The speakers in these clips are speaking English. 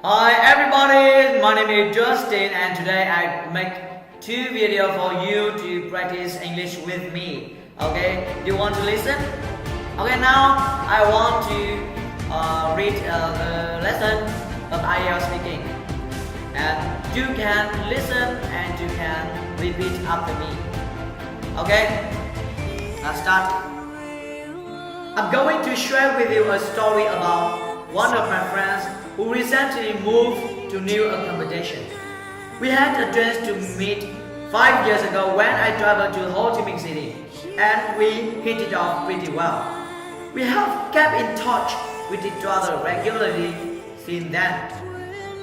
Hi everybody, my name is Justin and today I make two videos for you to practice English with me. Okay, do you want to listen? Okay, now I want to read the lesson of IELTS speaking, and you can listen and you can repeat after me. Okay, let's start. I'm going to share with you a story about one of my friends who recently moved to new accommodation. We had a chance to meet 5 years ago when I traveled to Ho Chi Minh City, and we hit it off pretty well. We have kept in touch with each other regularly since then,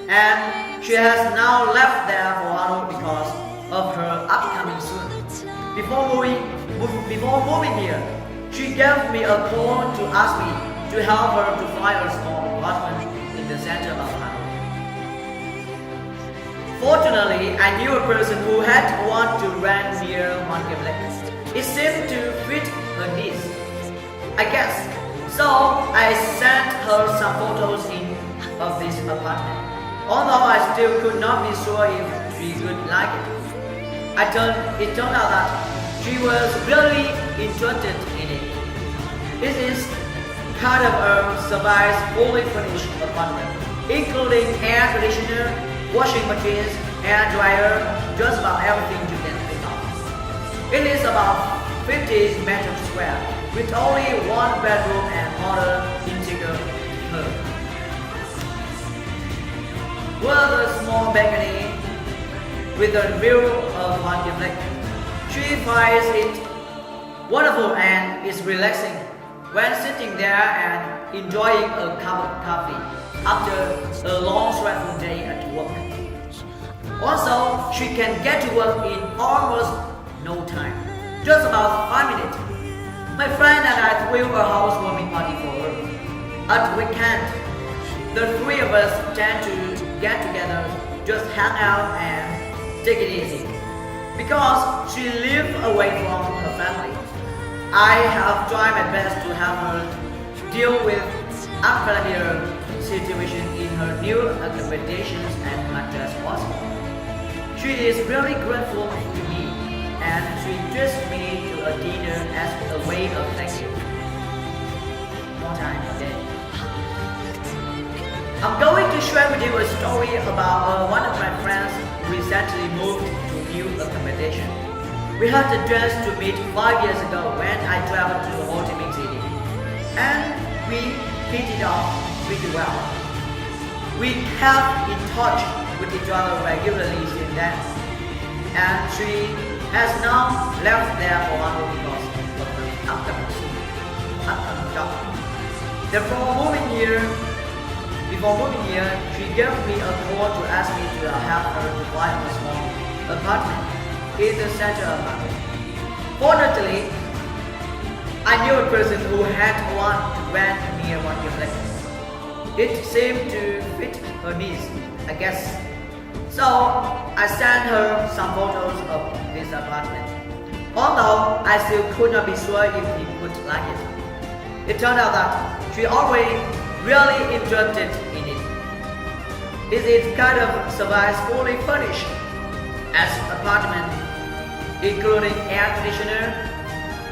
and she has now left there for Hanoi because of her upcoming soon. Before moving here, she gave me a call to ask me to help her to find a small apartment in the center of Hanoi. Fortunately, I knew a person who had wanted to rent near Monkey Lake. It seemed to fit her needs, I guess. So I sent her some photos of this apartment, although I still could not be sure if she would like it. It turned out that she was really interested in it. This is kind of a service fully furnished apartment, including air conditioner, washing machines, hair dryer, just about everything you can think of. It is about 50 meters square, with only one bedroom and modern interior home. With a small balcony with a view of Monkey Lake. She finds it wonderful and is relaxing when sitting there and enjoying a cup of coffee after a long stressful day at work. Also, she can get to work in almost no time, just about 5 minutes. My friend and I threw a housewarming party for her. At weekend, the three of us tend to get together, just hang out and take it easy. Because she lives away from her family, I have tried my best to help her deal with unfamiliar situations in her new accommodations as much as possible. She is really grateful to me, and she treats me to a dinner as a way of thank you. One time a day. I'm going to share with you a story about one of my friends who recently moved to new accommodation. We had the chance to meet 5 years ago when I traveled to Ho Chi Minh City, and we hit it off pretty well. We kept in touch with each other regularly since then, and she has now left there for Hanoi because of her upcoming job. Before moving here, she gave me a call to ask me to help her to find a small apartment in the center of Hanoi. Fortunately, I knew a person who had one to rent near Monkey Lake. It seemed to fit her needs, I guess. So I sent her some photos of this apartment, although I still could not be sure if he would like it. It turned out that she already really interested in it. This is kind of service fully furnished as apartment, including air conditioner,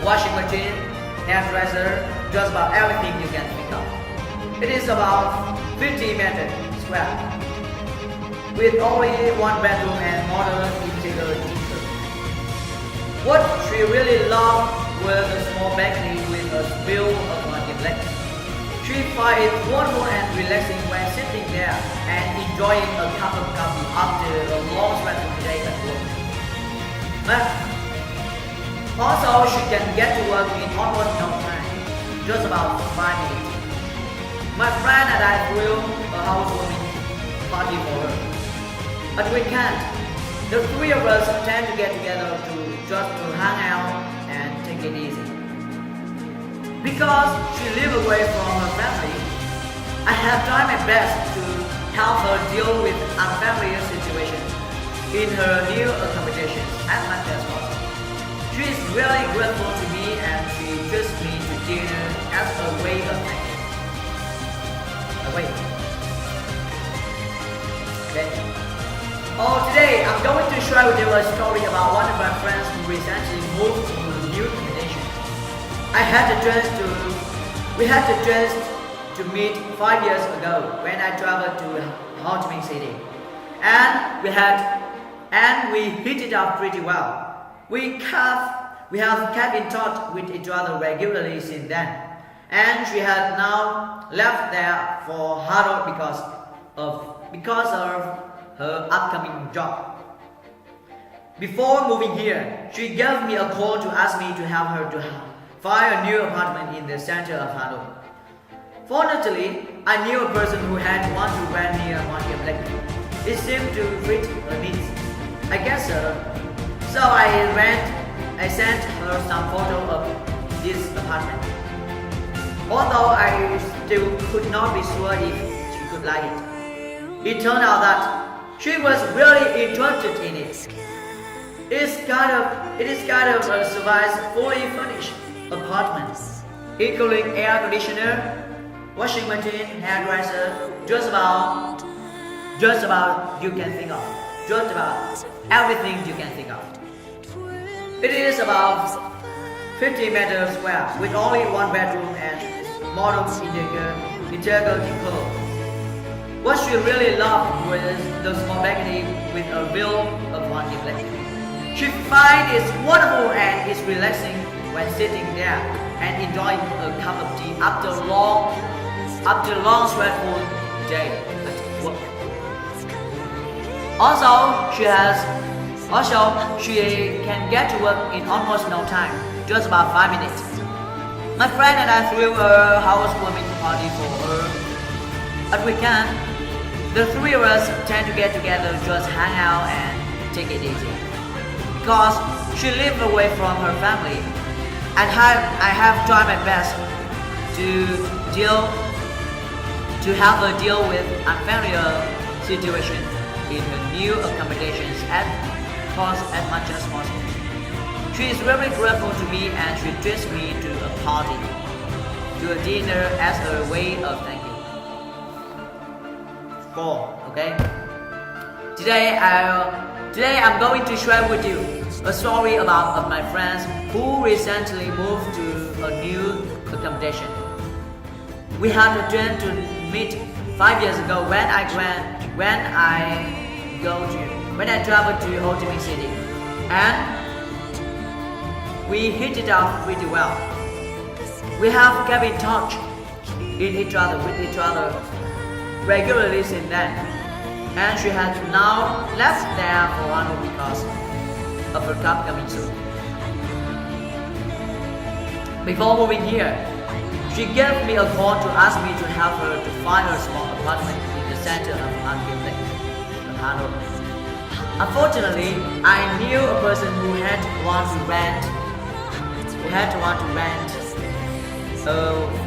washing machine, hairdresser, just about everything you can think of. It is about 50 meters square, with only one bedroom and modern interior. What she really loved was a small balcony with a view of Monkey Lake. She finds it wonderful and relaxing when sitting there and enjoying a cup of coffee after a long stressful day at work. But also, she can get to work in almost no time, just about 5 minutes. My friend and I threw a housewarming party for her. At weekend, the three of us tend to get together to hang out and take it easy. Because she lives away from her family, I have tried my best to help her deal with unfamiliar situations in her new accommodation as much as possible. She is really grateful to me and she treats me to dinner as a way of thank you. Wait. share with you a story about one of my friends who recently moved to a new accommodation. We had the chance to meet 5 years ago when I traveled to Ho Chi Minh City, and we hit it off pretty well. We have kept in touch with each other regularly since then, and she had now left there for Harrow because of her upcoming job. Before moving here, she gave me a call to ask me to help her to find a new apartment in the center of Hanoi. Fortunately, I knew a person who had one to rent near One Lake. It seemed to fit her needs. I guess so. So I sent her some photo of this apartment. Although I still could not be sure if she could like it. It turned out that she was really interested in it. It is kind of a surprise, fully furnished apartment, including air conditioner, washing machine, hairdresser, just about you can think of, just about everything you can think of. It is about 50 meters square with only one bedroom and modern interior decor. What she really loved was the small balcony with a view of One Lake. She finds it wonderful and is relaxing when sitting there and enjoying a cup of tea after a long stressful day at work. She can get to work in almost no time, just about 5 minutes. My friend and I threw a housewarming party for her. At weekend, the three of us tend to get together, just hang out and take it easy. Because she lives away from her family, and I have tried my best to help her deal with unfamiliar situations in her new accommodations as much as possible. She is very grateful to me, and she treats me to a dinner as a way of thank you. 4. Okay. Today I'm going to share with you a story about my friends who recently moved to a new accommodation. We had a chance to meet 5 years ago when I traveled to Ho Chi Minh City, and we hit it off pretty well. We have kept in touch with each other regularly since then, and she has now left there for one because of her job coming soon. Before moving here, she gave me a call to ask me to help her to find a small apartment in the center of Hanoi. Unfortunately, I knew a person who had want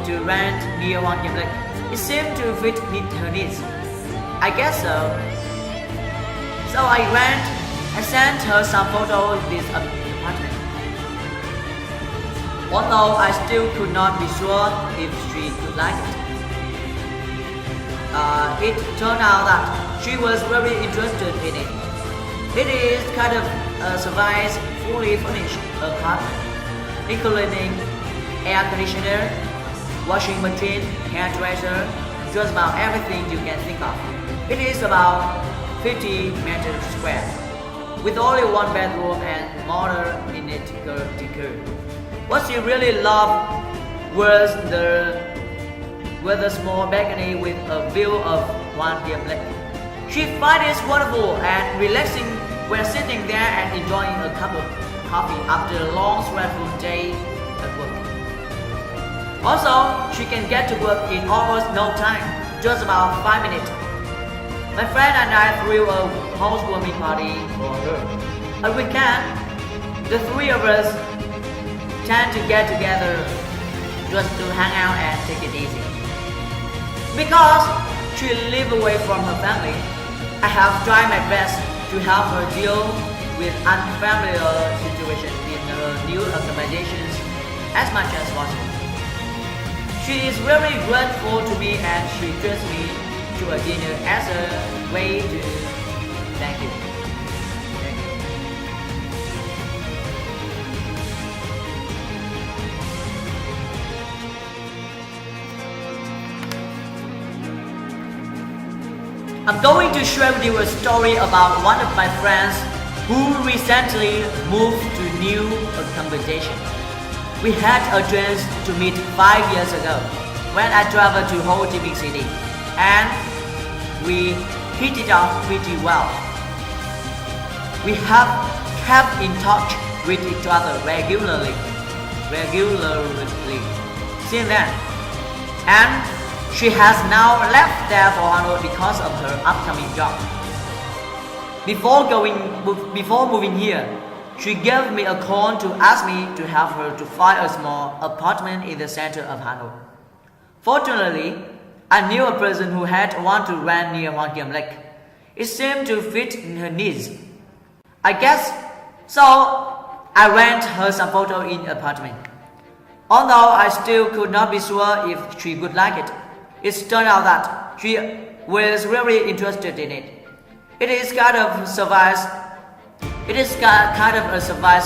to rent near One Lake. It seemed to fit her needs. I guess so. So I sent her some photos of this apartment. Although I still could not be sure if she could like it. It turned out that she was very interested in it. It is kind of a surprise, fully furnished apartment, including air conditioner, washing machine, hairdresser, just about everything you can think of. It is about 50 meters square, with only one bedroom and modern interior decor. What she really loved was the small balcony with a view of One Lake. She finds it wonderful and relaxing when sitting there and enjoying a cup of coffee after a long stressful day at work. Also, she can get to work in almost no time, just about 5 minutes. My friend and I threw a housewarming party for her. At weekend, the three of us tend to get together just to hang out and take it easy. Because she lives away from her family, I have tried my best to help her deal with unfamiliar situations in her new accommodations as much as possible. She is very grateful to me, and she treats me to a dinner as a way to thank you. I'm going to share with you a story about one of my friends who recently moved to new accommodation. We had a chance to meet 5 years ago when I traveled to Ho Chi Minh City, and we hit it off pretty well. We have kept in touch with each other regularly since then, and she has now left there for Hanoi because of her upcoming job. Before moving here, she gave me a call to ask me to help her to find a small apartment in the center of Hanoi. Fortunately, I knew a person who had one to rent near Hoàn Kiếm Lake. It seemed to fit in her needs, I guess, so I rent her some photo in apartment. Although I still could not be sure if she would like it, it turned out that she was really interested in it. It is kind of a service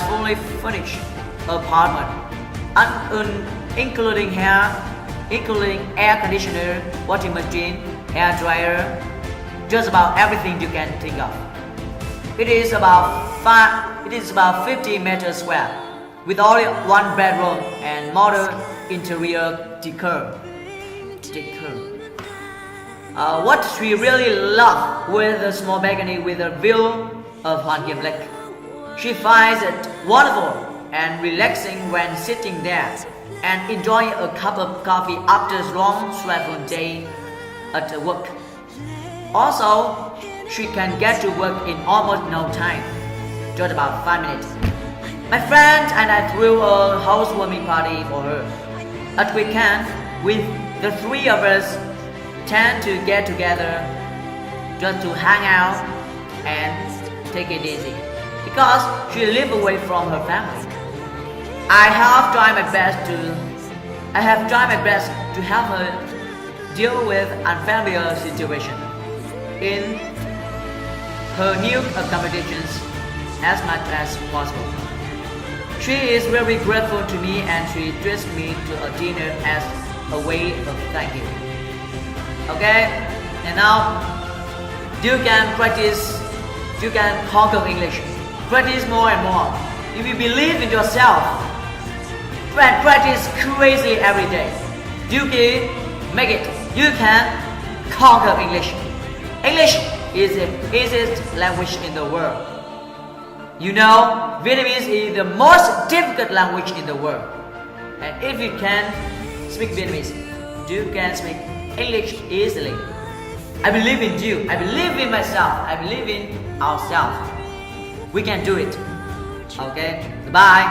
fully furnished apartment, including air conditioner, washing machine, hair dryer, just about everything you can think of. It is about 50 meters square, with only one bedroom and modern interior decor. What she really loved was a small balcony with a view of Hoàn Kiếm Lake. She finds it wonderful and relaxing when sitting there and enjoying a cup of coffee after a long, stressful day at work. Also, she can get to work in almost no time, just about 5 minutes. My friend and I threw a housewarming party for her. At weekend, with the three of us tend to get together just to hang out and take it easy, because she lives away from her family. I have tried my best to help her deal with unfamiliar situations in her new accommodations as much as possible. She is very grateful to me, and she treats me to a dinner as a way of thank you. Okay, and now you can conquer English. Practice more and more. If you believe in yourself, practice crazily every day. You can make it. You can conquer English. English is the easiest language in the world. You know, Vietnamese is the most difficult language in the world. And if you can speak Vietnamese, you can speak English easily. I believe in you. I believe in myself. I believe in ourselves. We can do it. Okay, bye.